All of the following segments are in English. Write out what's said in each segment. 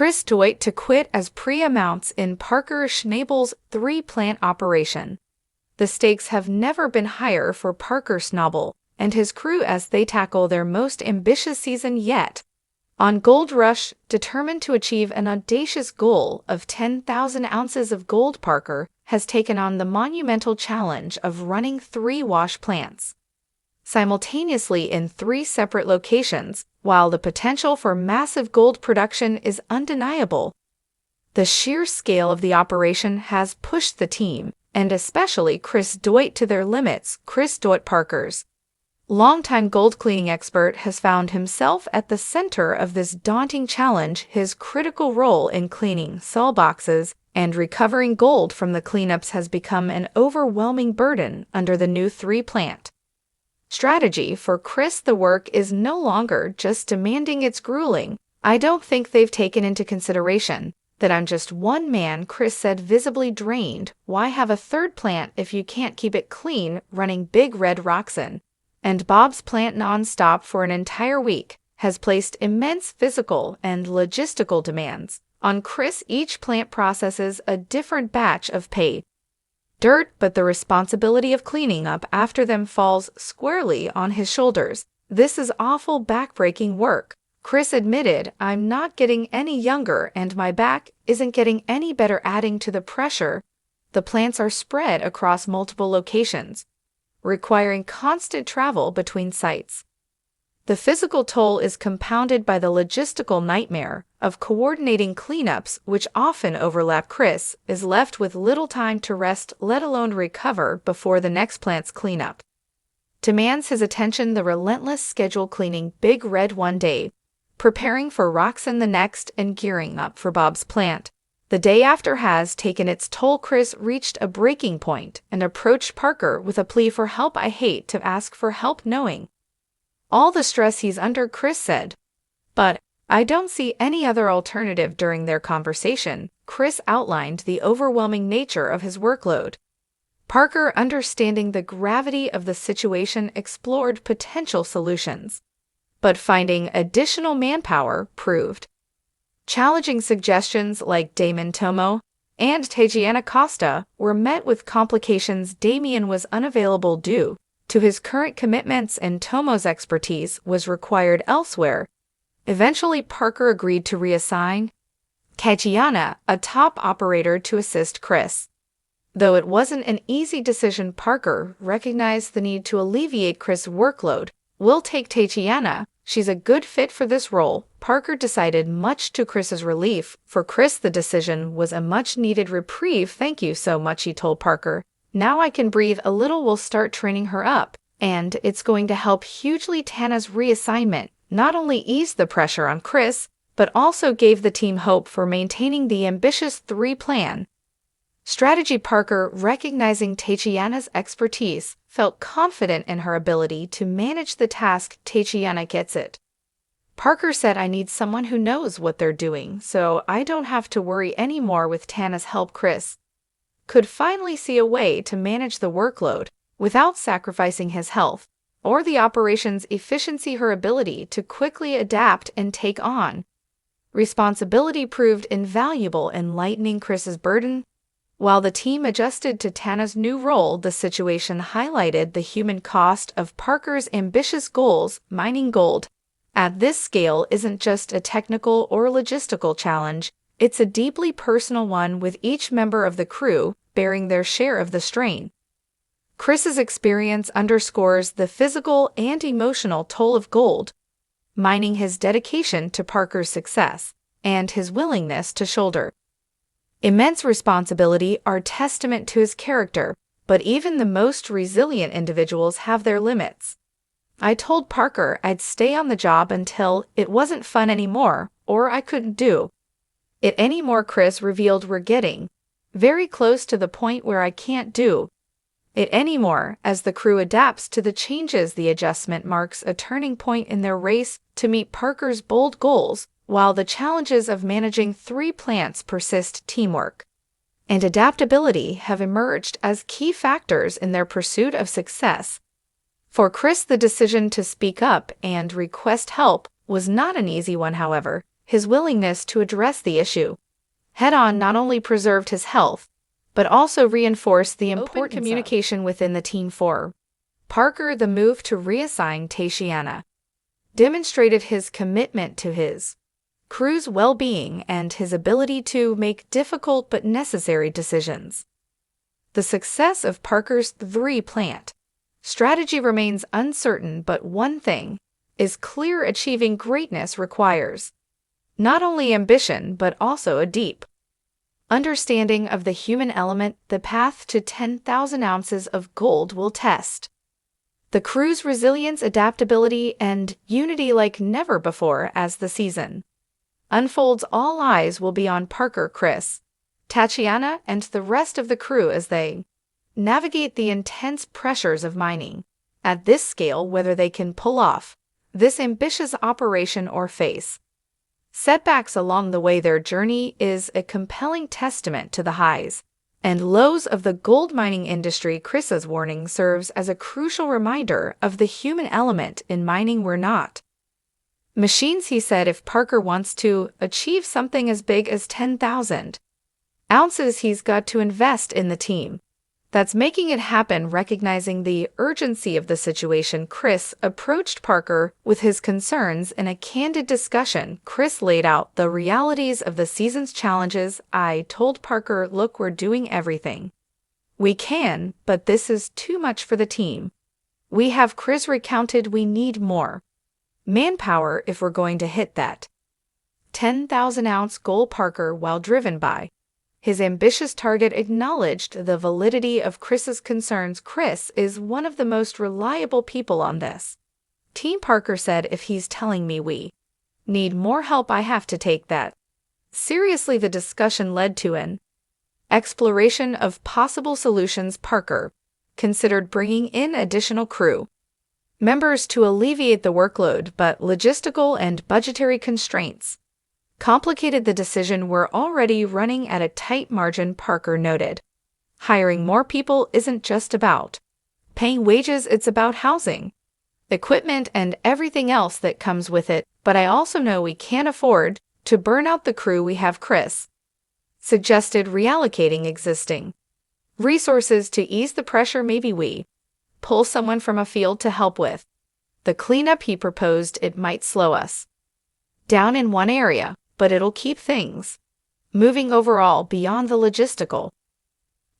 Chris Doumitt to quit as Priya mounts in Parker Schnabel's three-plant operation. The stakes have never been higher for Parker Schnabel and his crew as they tackle their most ambitious season yet. On Gold Rush, determined to achieve an audacious goal of 10,000 ounces of gold, Parker has taken on the monumental challenge of running 3 wash plants simultaneously in 3 separate locations. While the potential for massive gold production is undeniable, the sheer scale of the operation has pushed the team, and especially Chris Doumitt, to their limits. Chris Doumitt, Parker's longtime gold cleaning expert, has found himself at the center of this daunting challenge. His critical role in cleaning salt boxes and recovering gold from the cleanups has become an overwhelming burden under the new 3-plant strategy. For Chris, the work is no longer just demanding, it's grueling. "I don't think they've taken into consideration that I'm just one man," Chris said, visibly drained. "Why have a third plant if you can't keep it clean? Running Big Red Roxanne and Bob's plant non-stop for an entire week has placed immense physical and logistical demands on Chris. Each plant processes a different batch of pay dirt, but the responsibility of cleaning up after them falls squarely on his shoulders. This is awful, backbreaking work," Chris admitted. "I'm not getting any younger and my back isn't getting any better." Adding to the pressure, the plants are spread across multiple locations, requiring constant travel between sites. The physical toll is compounded by the logistical nightmare of coordinating cleanups, which often overlap. Chris is left with little time to rest, let alone recover, before the next plant's cleanup demands his attention. The relentless schedule: cleaning Big Red one day, preparing for Roxanne the next, and gearing up for Bob's plant the day after, has taken its toll. Chris reached a breaking point and approached Parker with a plea for help. "I hate to ask for help knowing all the stress he's under," Chris said, "but I don't see any other alternative." During their conversation, Chris outlined the overwhelming nature of his workload. Parker, understanding the gravity of the situation, explored potential solutions, but finding additional manpower proved challenging. Suggestions like Damon Tomo and Tatiana Costa were met with complications. Damien was unavailable due to his current commitments, and Tomo's expertise was required elsewhere. Eventually, Parker agreed to reassign Tatiana, a top operator, to assist Chris. Though it wasn't an easy decision, Parker recognized the need to alleviate Chris' workload. "We'll take Tatiana. She's a good fit for this role," Parker decided, much to Chris's relief. For Chris, the decision was a much-needed reprieve. "Thank you so much," he told Parker. "Now I can breathe a little. We'll start training her up, and it's going to help hugely." Tana's reassignment not only eased the pressure on Chris, but also gave the team hope for maintaining the ambitious 3-plan strategy. Parker, recognizing Tatiana's expertise, felt confident in her ability to manage the task. "Tatiana gets it," Parker said. "I need someone who knows what they're doing, so I don't have to worry anymore." With Tana's help, Chris could finally see a way to manage the workload without sacrificing his health or the operation's efficiency. Her ability to quickly adapt and take on responsibility proved invaluable in lightening Chris's burden. While the team adjusted to Tana's new role, the situation highlighted the human cost of Parker's ambitious goals. Mining gold at this scale isn't just a technical or logistical challenge, it's a deeply personal one, with each member of the crew bearing their share of the strain. Chris's experience underscores the physical and emotional toll of gold mining. His dedication to Parker's success and his willingness to shoulder immense responsibility are testament to his character. But even the most resilient individuals have their limits. "I told Parker I'd stay on the job until it wasn't fun anymore, or I couldn't do it anymore," Chris revealed. "We're getting very close to the point where I can't do it anymore." As the crew adapts to the changes, the adjustment marks a turning point in their race to meet Parker's bold goals. While the challenges of managing 3 plants persist, teamwork and adaptability have emerged as key factors in their pursuit of success. For Chris, the decision to speak up and request help was not an easy one. However, His willingness to address the issue head-on not only preserved his health, but also reinforced the important communication within the team. For Parker, the move to reassign Tatiana demonstrated his commitment to his crew's well-being and his ability to make difficult but necessary decisions. The success of Parker's three-plant strategy remains uncertain, but one thing is clear: achieving greatness requires not only ambition but also a deep understanding of the human element. The path to 10,000 ounces of gold will test the crew's resilience, adaptability, and unity like never before. As the season unfolds, all eyes will be on Parker, Chris, Tatiana, and the rest of the crew as they navigate the intense pressures of mining at this scale. Whether they can pull off this ambitious operation or face setbacks along the way, their journey is a compelling testament to the highs and lows of the gold mining industry. Chris's warning serves as a crucial reminder of the human element in mining. We're not machines, he said. If Parker wants to achieve something as big as 10,000 ounces, he's got to invest in the team that's making it happen. Recognizing the urgency of the situation, Chris approached Parker with his concerns. In a candid discussion, Chris laid out the realities of the season's challenges. I told Parker, look, we're doing everything we can, but this is too much for the team we have. Chris recounted, we need more manpower if we're going to hit that 10,000-ounce goal. Parker, while driven by his ambitious target, acknowledged the validity of Chris's concerns. Chris is one of the most reliable people on this team, Parker said. If he's telling me we need more help, I have to take that seriously. The discussion led to an exploration of possible solutions. Parker considered bringing in additional crew members to alleviate the workload, but logistical and budgetary constraints complicated the decision. We're already running at a tight margin, Parker noted. Hiring more people isn't just about paying wages, it's about housing, equipment, and everything else that comes with it. But I also know we can't afford to burn out the crew we have. Chris suggested reallocating existing resources to ease the pressure. Maybe we pull someone from a field to help with the cleanup. He proposed it might slow us down in one area, but it'll keep things moving overall. Beyond the logistical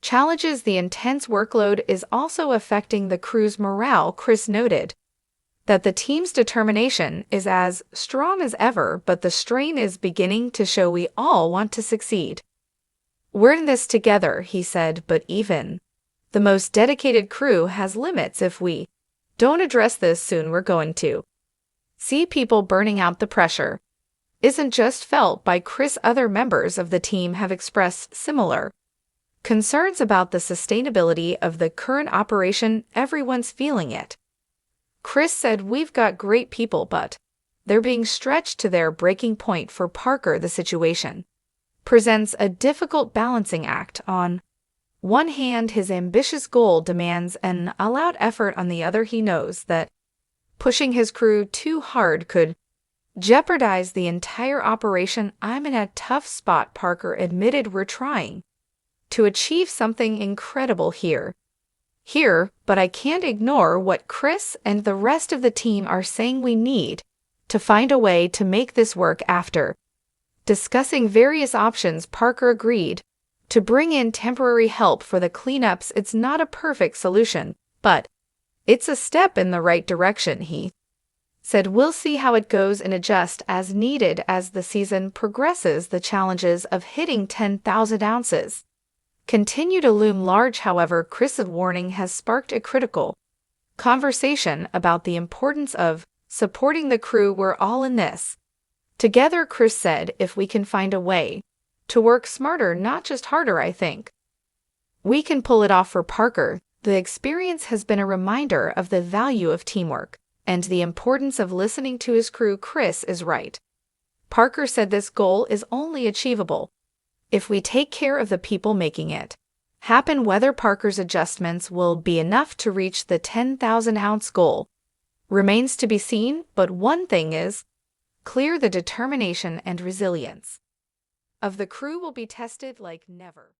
challenges, the intense workload is also affecting the crew's morale. Chris noted that the team's determination is as strong as ever, but the strain is beginning to show. We all want to succeed. We're in this together, he said, but even the most dedicated crew has limits. If we don't address this soon, we're going to see people burning out. The pressure isn't just felt by Chris. Other members of the team have expressed similar concerns about the sustainability of the current operation. Everyone's feeling it. Chris said, we've got great people, but they're being stretched to their breaking point. For Parker, the situation presents a difficult balancing act. On one hand, his ambitious goal demands an all-out effort. On the other, he knows that pushing his crew too hard could jeopardize the entire operation. I'm in a tough spot, Parker admitted. We're trying to achieve something incredible here, but I can't ignore what Chris and the rest of the team are saying. We need to find a way to make this work. After discussing various options, Parker agreed to bring in temporary help for the cleanups. It's not a perfect solution, but it's a step in the right direction, he said. We'll see how it goes and adjust as needed. As the season progresses, the challenges of hitting 10,000 ounces continue to loom large. However, Chris's warning has sparked a critical conversation about the importance of supporting the crew. We're all in this together, Chris said. If we can find a way to work smarter, not just harder, I think we can pull it off. For Parker, the experience has been a reminder of the value of teamwork and the importance of listening to his crew. Chris is right. Parker said this goal is only achievable if we take care of the people making it happen. Whether Parker's adjustments will be enough to reach the 10,000-ounce goal remains to be seen, but one thing is clear the determination and resilience of the crew will be tested like never.